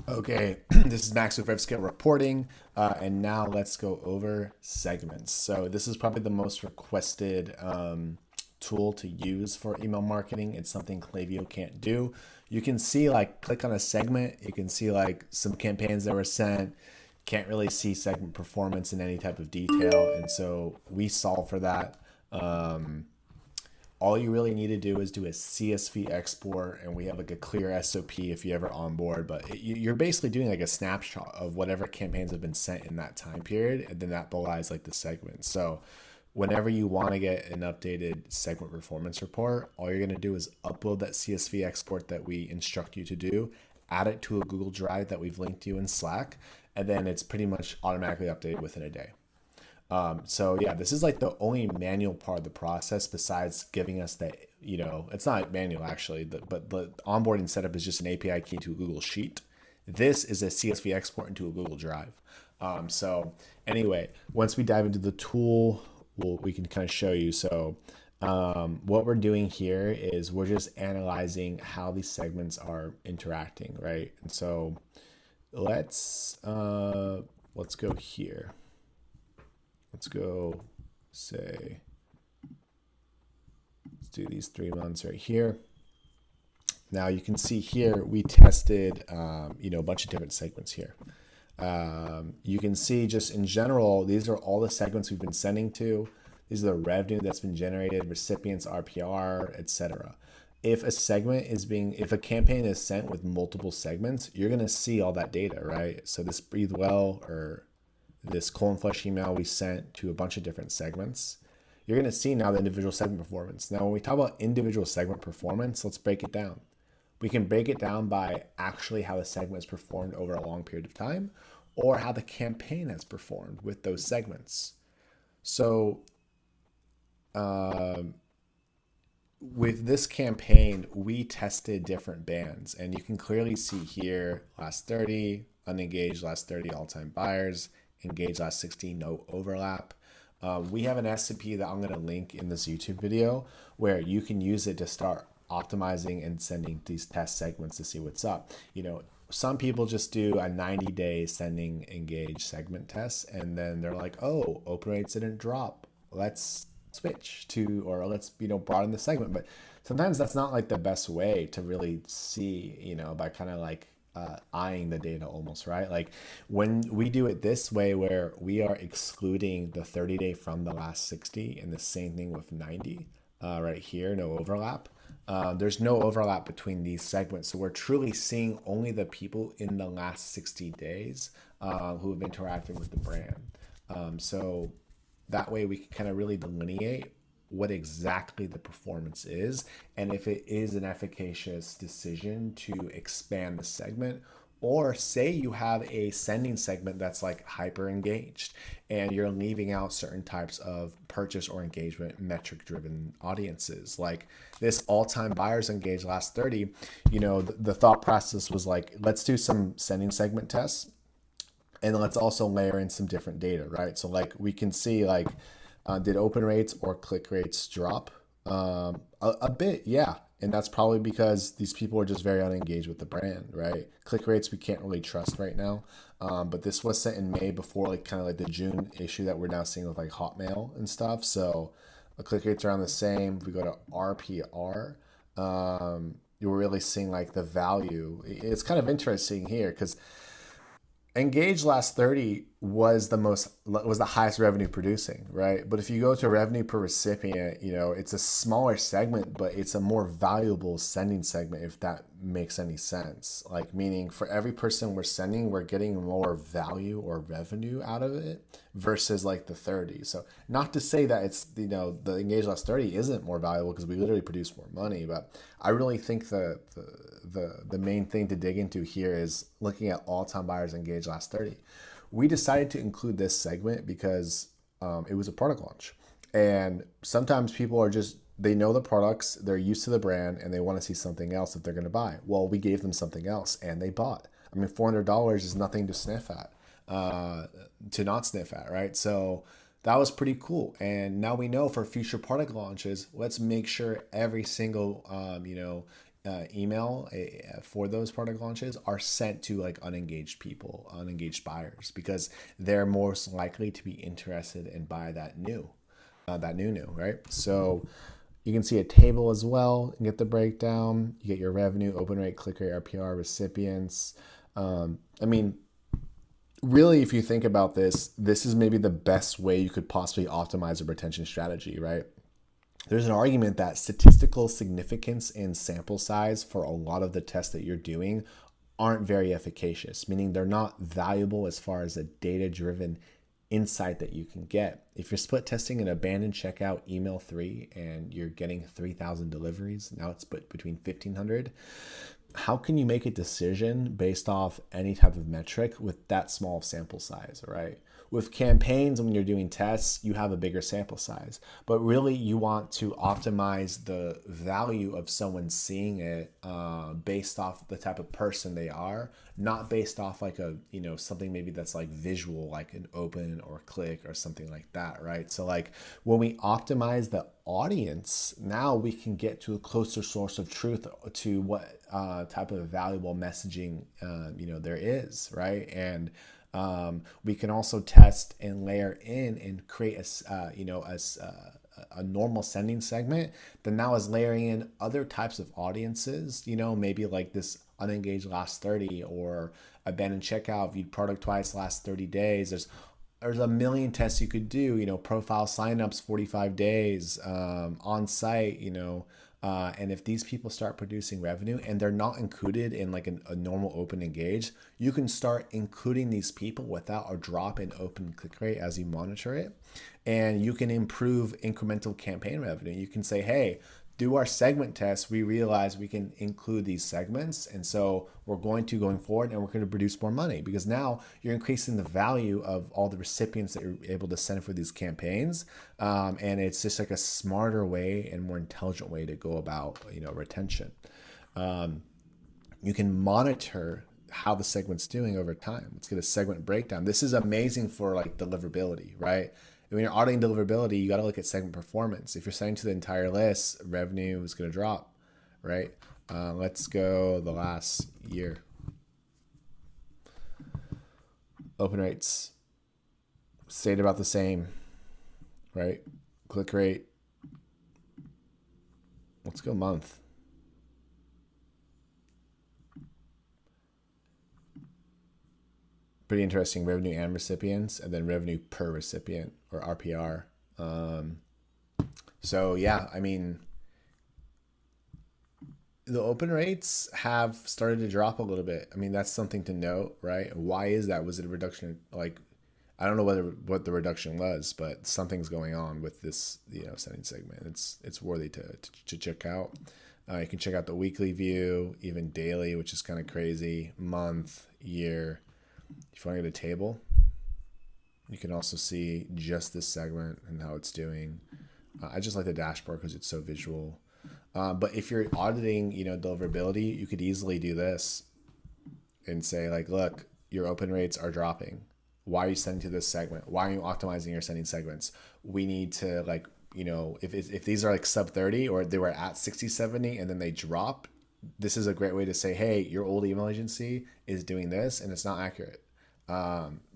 Okay, this is Max with RevScale reporting, and now let's go over segments. So this is probably the most requested tool to use for email marketing. It's something Klaviyo can't do. You can see like click on a segment. You can see like some campaigns that were sent. Can't really see segment performance in any type of detail, and so we solve for that. Um, all you really need to do is do a CSV export, and we have like a clear SOP if you ever onboard. But you're basically doing like a snapshot of whatever campaigns have been sent in that time period, and then that belies like the segment. So whenever you want to get an updated segment performance report, all you're going to do is upload that CSV export that we instruct you to do, add it to a Google Drive that we've linked to you in Slack, and then it's pretty much automatically updated within a day. So yeah, this is like the only manual part of the process besides giving us that, it's not manual actually, but the onboarding setup is just an API key to a Google Sheet. This is a CSV export into a Google Drive. So anyway, once we dive into the tool, we can kind of show you. So what we're doing here is we're just analyzing how these segments are interacting, right? And so let's go here. Let's go say, let's do these 3 months right here. Now you can see here, we tested, a bunch of different segments here. You can see just in general, these are all the segments we've been sending to. These are the revenue that's been generated, recipients, RPR, etc. If a campaign is sent with multiple segments, you're going to see all that data, right? So this breathe well, or this colon flush email we sent to a bunch of different segments, you're going to see now the individual segment performance. Now, when we talk about individual segment performance, let's break it down. We can break it down by actually how the segment has performed over a long period of time, or how the campaign has performed with those segments. So with this campaign, we tested different bands, and you can clearly see here last 30, unengaged last 30 all-time buyers, engaged last 60, no overlap. We have an SCP that I'm going to link in this YouTube video where you can use it to start optimizing and sending these test segments to see what's up. Some people just do a 90-day sending engaged segment test, and then they're like, oh, open rates didn't drop. Let's switch to, or let's, broaden the segment. But sometimes that's not like the best way to really see, by kind of like eyeing the data almost, right? Like when we do it this way, where we are excluding the 30-day from the last 60, and the same thing with 90, right here, no overlap. There's no overlap between these segments. So we're truly seeing only the people in the last 60 days who have interacted with the brand. So that way we can kind of really delineate what exactly the performance is, and if it is an efficacious decision to expand the segment, or say you have a sending segment that's like hyper engaged and you're leaving out certain types of purchase or engagement metric driven audiences, like this all-time buyers engaged last 30. The thought process was like, let's do some sending segment tests, and then let's also layer in some different data, right? So like we can see like, did open rates or click rates drop? A bit, yeah. And that's probably because these people are just very unengaged with the brand, right? Click rates we can't really trust right now. But this was sent in May, before like kind of like the June issue that we're now seeing with like Hotmail and stuff. So the click rates are around the same. If we go to RPR, you're really seeing like the value. It's kind of interesting here because Engage last 30 was the highest revenue producing, right? But if you go to revenue per recipient, it's a smaller segment, but it's a more valuable sending segment, if that makes any sense. Like, meaning for every person we're sending, we're getting more value or revenue out of it versus like the 30. So not to say that it's, the Engage last 30 isn't more valuable, because we literally produce more money, but I really think the main thing to dig into here is looking at all-time buyers engaged last 30. We decided to include this segment because it was a product launch, and sometimes people are just, they know the products, they're used to the brand, and they want to see something else that they're going to buy. Well, we gave them something else and they bought. I mean, $400 is nothing to sniff at, to not sniff at, right? So that was pretty cool. And now we know for future product launches, let's make sure every single, email for those product launches are sent to like unengaged people, unengaged buyers, because they're most likely to be interested and buy that new, right? So you can see a table as well and get the breakdown. You get your revenue, open rate, click rate, RPR, recipients. I mean, really, if you think about this, this is maybe the best way you could possibly optimize a retention strategy, right? There's an argument that statistical significance and sample size for a lot of the tests that you're doing aren't very efficacious, meaning they're not valuable as far as a data-driven insight that you can get. If you're split testing an abandoned checkout email 3 and you're getting 3,000 deliveries, now it's split between 1,500, how can you make a decision based off any type of metric with that small sample size, right? With campaigns, when you're doing tests, you have a bigger sample size, but really you want to optimize the value of someone seeing it based off the type of person they are, not based off like a, something maybe that's like visual, like an open or click or something like that, right? So like when we optimize the audience, now we can get to a closer source of truth to what type of valuable messaging, there is, right? And we can also test and layer in and create a normal sending segment that now is layering in other types of audiences, maybe like this unengaged last 30 or abandoned checkout, viewed product twice last 30 days. There's a million tests you could do, profile signups 45 days, on site, and if these people start producing revenue and they're not included in like a normal open engage, you can start including these people without a drop in open click rate as you monitor it. And you can improve incremental campaign revenue. You can say, hey, through our segment test, we realize we can include these segments. And so we're going forward and we're going to produce more money, because now you're increasing the value of all the recipients that you're able to send for these campaigns. And it's just like a smarter way and more intelligent way to go about, retention. You can monitor how the segment's doing over time. Let's get a segment breakdown. This is amazing for like deliverability, right? When you're auditing deliverability, you got to look at segment performance. If you're sending to the entire list, revenue is going to drop, right? Let's go the last year. Open rates stayed about the same, right? Click rate. Let's go month. Pretty interesting, revenue and recipients, and then revenue per recipient, or RPR. So yeah, I mean, the open rates have started to drop a little bit. I mean, that's something to note, right? Why is that? Was it a reduction? Like, I don't know what the reduction was, but something's going on with this, sending segment. It's worthy to check out. You can check out the weekly view, even daily, which is kind of crazy. Month, year. If you want to get a table, you can also see just this segment and how it's doing. I just like the dashboard because it's so visual. But if you're auditing, deliverability, you could easily do this and say like, look, your open rates are dropping. Why are you sending to this segment? Why are you optimizing your sending segments? We need to like, if these are like sub 30 or they were at 60, 70 and then they drop, this is a great way to say, hey, your old email agency is doing this and it's not accurate.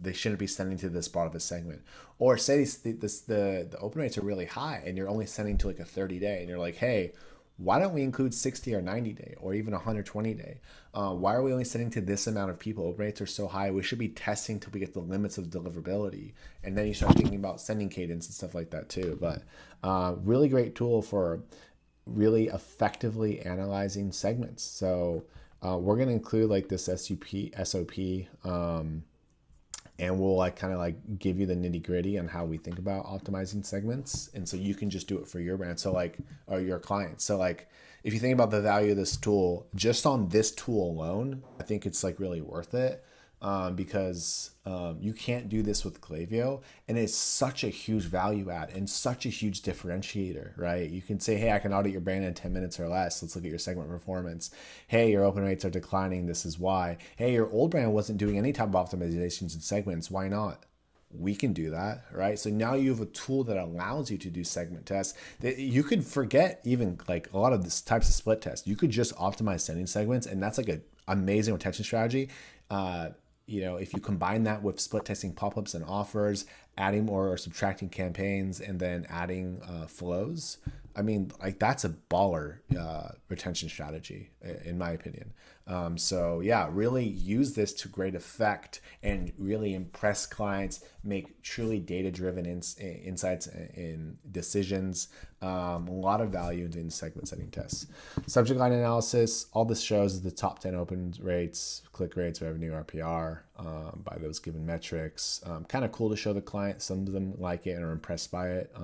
They shouldn't be sending to this part of a segment. Or say the open rates are really high and you're only sending to like a 30 day and you're like, hey, why don't we include 60 or 90 day or even 120 day? Why are we only sending to this amount of people? Open rates are so high. We should be testing till we get the limits of deliverability. And then you start thinking about sending cadence and stuff like that too. But really great tool for really effectively analyzing segments. So we're going to include like this SOP, and we'll like kind of like give you the nitty gritty on how we think about optimizing segments. And so you can just do it for your brand. So like, or your clients. So like, if you think about the value of this tool, just on this tool alone, I think it's like really worth it. Because you can't do this with Klaviyo, and it's such a huge value add and such a huge differentiator, right? You can say, hey, I can audit your brand in 10 minutes or less. Let's look at your segment performance. Hey, your open rates are declining. This is why. Hey, your old brand wasn't doing any type of optimizations and segments. Why not? we can do that, right? So now you have a tool that allows you to do segment tests. That you could forget even like a lot of this types of split tests. You could just optimize sending segments, and that's like an amazing retention strategy. If you combine that with split testing pop-ups and offers, adding more or subtracting campaigns, and then adding flows, I mean, like that's a baller retention strategy, in my opinion. So yeah, really use this to great effect and really impress clients, make truly data-driven insights in decisions. A lot of value in segment setting tests. Subject line analysis, all this shows is the top 10 open rates, click rates, revenue, RPR by those given metrics. Kind of cool to show the client. Some of them like it and are impressed by it.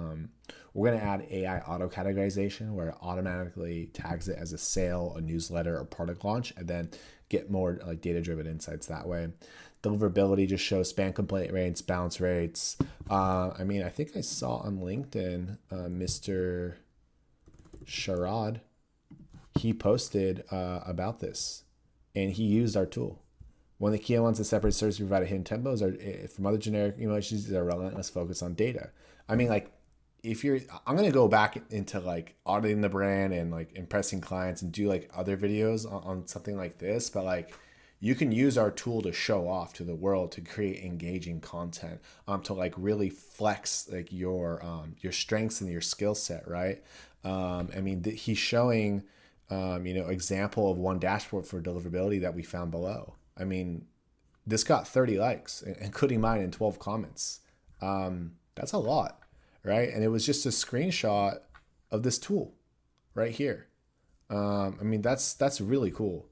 We're going to add AI auto categorization where it automatically tags it as a sale, a newsletter, or product launch, and then get more like data-driven insights that way. Deliverability just shows spam complaint rates, bounce rates. I mean, I think I saw on LinkedIn, Mr. Sharad, he posted about this, and he used our tool. One of the key elements of separate service provided hidden tempos are from other generic email issues that are relentless focus on data. I mean, like, I'm going to go back into like auditing the brand and like impressing clients and do like other videos on something like this, but like you can use our tool to show off to the world, to create engaging content, to like really flex like your strengths and your skill set, right? I mean, he's showing, example of one dashboard for deliverability that we found below. I mean, this got 30 likes, including mine, and 12 comments. That's a lot. Right? And it was just a screenshot of this tool right here. I mean, that's really cool.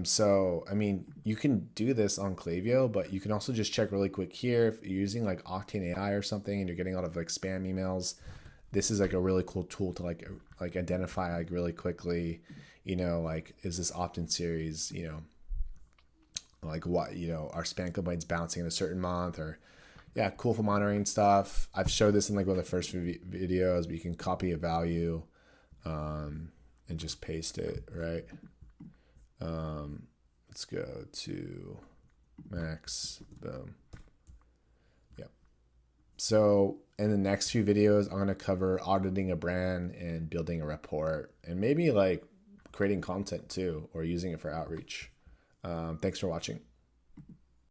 So, I mean, you can do this on Klaviyo, but you can also just check really quick here. If you're using like Octane AI or something and you're getting a lot of like spam emails, this is like a really cool tool to like identify like really quickly, like, is this opt-in series, like what, are spam complaints bouncing in a certain month, or yeah, cool for monitoring stuff. I've showed this in like one of the first videos, but you can copy a value and just paste it, right? Let's go to max, boom. Yep. So in the next few videos, I'm going to cover auditing a brand and building a report, and maybe like creating content too, or using it for outreach. Thanks for watching.